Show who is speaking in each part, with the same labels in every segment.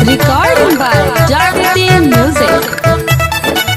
Speaker 1: Recording by Jagriti Music.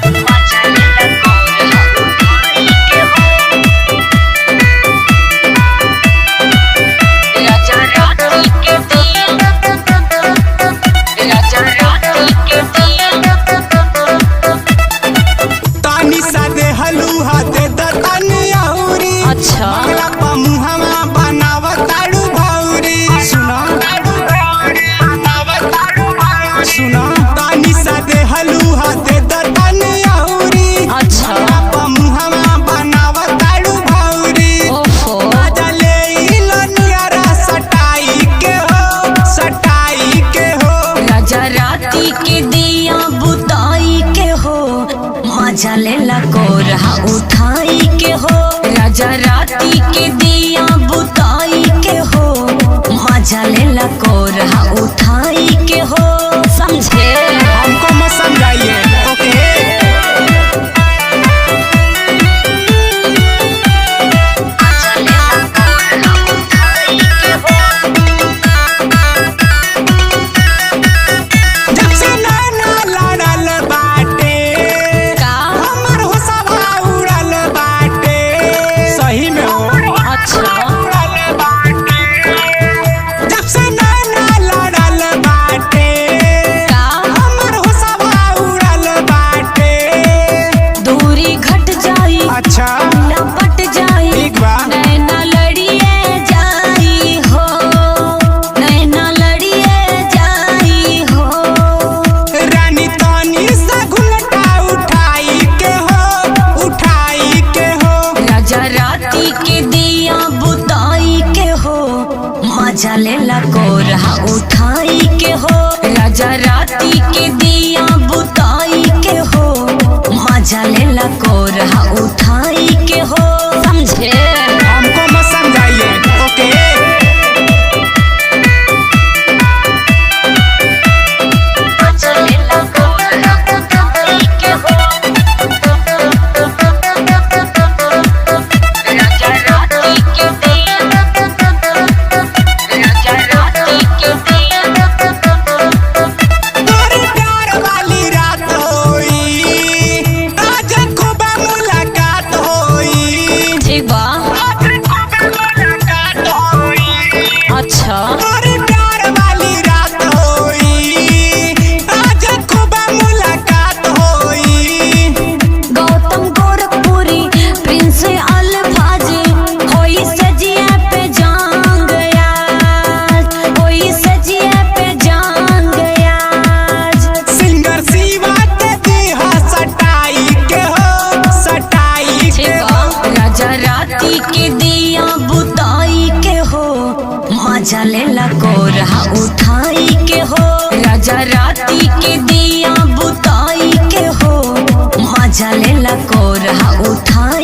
Speaker 2: मजा लेला कोरहा उठाई के हो राजा राती के दिया बुताई के हो मजा लेला कोरहा उठाई के हो समझे
Speaker 3: हमको मत समझाइए ओके
Speaker 2: मजा लेला कोरहा उठाई के हो राजा राती के दिया बुताई के हो मजा लेला कोरहा उठाई के हो समझे
Speaker 3: हमको मत समझाइए ओके
Speaker 2: अच्छा
Speaker 3: प्यार वाली रात होई आज खूब मुलाकात होई
Speaker 2: गौतम गोरखपुरी प्रिंस अल्फाजी होई सजिया पे जान गया होई सजिया पे जान गया
Speaker 3: सिंगर शिवा के दिहा सटाई के हो
Speaker 2: राजा राती के दिया बुताई के हो मजा लेला कोरहा उठाई के हो राजा राती के दिया बुताई के हो मजा लेला कोरहा उठाई